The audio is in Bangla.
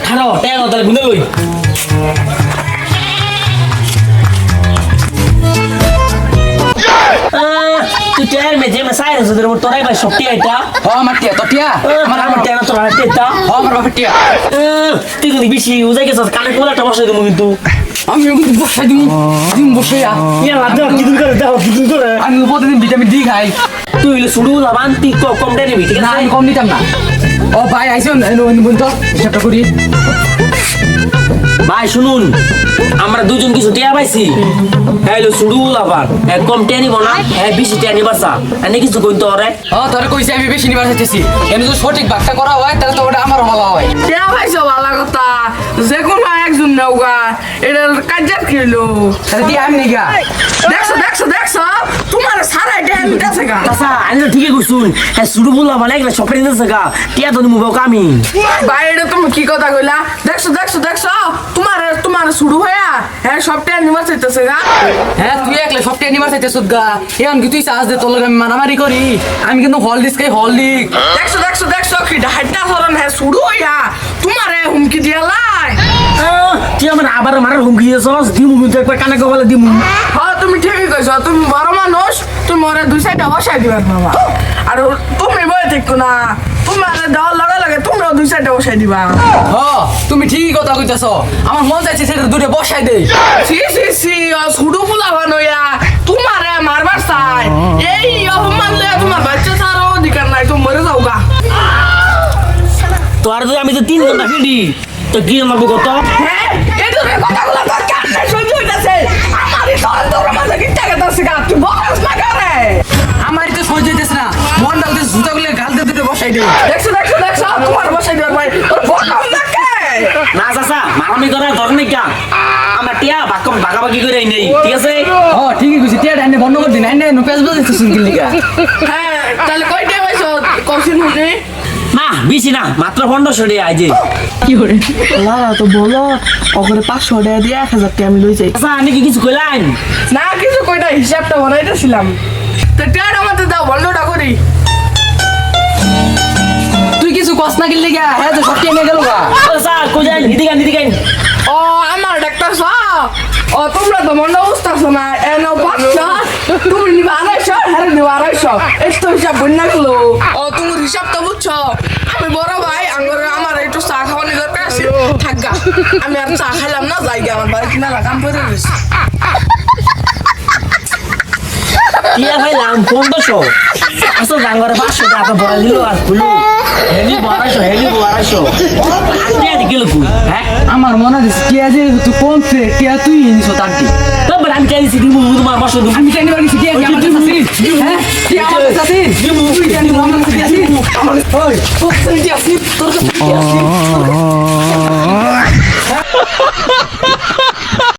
খারাপ টাকা তাহলে গুনে লই তুই টের মেজে মেসাই আছে তোর তোরাই ভাই শক্তি এটা আমার টিয়া তো টিয়া আমার টেনা তোরা টেতা আমার বাবা টিয়া তুই যদি বেশি উজাই গেছিস কানে কোলাটা বসাই দেবো কিন্তু আমি বসাই দিম বসে ইয়া লাদ কি দূর করে আমি প্রতিদিন ভিটামিন ডি খাই তুই হইলে শুরু লাবান তুই কম দেয় নিবি ঠিক না আছে আমি কম নিতাম না ও ভাই আইসুন বলতো হিসাবটা করি ভাই শুনুন আমরা দুজন কিছু টিয়া পাইছি হ্যালো শুরু লাবান কম টিয়া নিব না হ্যাঁ বেশি টিয়া নিবার চা এনে কিছু কইতে ওরে তোরে কইছি আমি বেশি নিবার চাইতেছি এমনি যদি সঠিক ভাগটা করা হয় তাহলে তো ওটা আমারও ভালো হয় টিয়া পাইছো ভালো কথা যে কোনো একজন নেওগা এটার কাজের খেলো তাহলে দিয়ে আমি নিগা দেখছো তোমার সারা টিয়া নিতেছে গা আচ্ছা আমি তো ঠিকই কইছুন হ্যাঁ শুরু বললাম মানে এগুলা সব নিতেছে গা টিয়া তো নিবো কামি বাইরে তুমি কি কথা কইলা দেখছো তোমার শুরু হইয়া হ্যাঁ সব টিয়া নিবার চাইতেছে গা হ্যাঁ তুই একলে সব টিয়া নিবার চাইতেছ গা এখন কি তুই চাষ দে তোর লগে আমি মারামারি করি আমি কিন্তু হল ডিস খাই হল ডিক দেখছো কি ডাইটা ধরন হ্যাঁ শুরু হইয়া তোমার হুমকি দিয়ালাই তুই আমার আবার মারার হুমকি দিয়েছস দিমু কিন্তু একবার কানে গবালে দিমু হ্যাঁ তুমি ঠিকই কইছো তুমি বড় মানুষ তুমি ওরা দুই সাইডে বসাই দিবার বাবা আর তুমি বলে ঠিক না তোমার দেওয়ার লগে তোমরাও দুই সাইডে বসাই দিবা তুমি ঠিকই কথা কইতেছ আমার মন চাইছে সেটা দূরে বসাই দে সি শুরু ফুলা বানোয়া তোমারে মারবার চাই এই অপমান লয়া তোমার বাচ্চা ছাড়ার অধিকার নাই তুমি মরে যাও গা তো আর আমি তো 3 ঘন্টা ফিরি তো কি লাগবো কত হ্যাঁ এই তো কথাগুলো তো কানে সহ্য হইতাছে আমারই তোর মাঝে কি টাকা দাসে গা তুই বকস না করে আমারই তো সহ্য হইতেছে না মন ডালতে জুতাগুলো গালতে দিতে বসাই দে দেখছো তোমার বসাই দিবার ভাই ওর বকস না কে না চাচা মারামি করার ধরনে কা আমরা টিয়া ভাগাভাগি করে নেই ঠিক আছে ঠিকই কইছি টিয়া ডাইনে বন্ধ করে দিন আইনে পেজ বলতে শুনকি লিগা হ্যাঁ তাহলে কয়টা পাইছো কফিন হুনে না বেশি না মাত্র 1500 টাকা আইজে না তো বলো ওখানে 500 টাকা দিয়ে 1000 টাকা আমি লই যাই আচ্ছা আমি কি কিছু কইলাম না কিছু কইটা হিসাবটা বানাইতেছিলাম তো টাকা আমাদের দাও বন্ধটা করি তুই কিছু কস না কি লিগা হ্যাঁ তো সব টিয়া নিয়ে গেল গা আচ্ছা কই যাই নিদিগান ও আমার ডাক্তার ও তোমরা তো মনে বুঝতেছো না এনো পাঁচটা তুমি নিবা 250 হ্যাঁ নিবা 250 এই তো হিসাব বন্যা গেলো ও তুমি হিসাব তো বুঝছো আমি বড় ভাই আমার একটু চা খাওয়ানোর দরকার আছে থাকগা আমি আর চা খাইলাম না যাইগা আমার বাড়ি কিনা লাগাম পড়ে রয়েছে টিয়া ভাইলাম 1500 আসল গাঙ্গারে 500 টাকা বড় দিল আর খুলো হেলি 1200 টিয়া দিল কই হ্যাঁ আমার মনে হচ্ছে টিয়া যে তুই কমছে টিয়া তুই নিছো তার কি তবে আমি চাইছি দিমু তোমার 500 দিমু আমি জানি বাকি টিয়া কি আমার কাছে হ্যাঁ টিয়া আমার কাছে আছে দিমু তুই জানি আমার কাছে আছে আমার ওই তোর কাছে টিয়া আছে তোর কাছে টিয়া আছে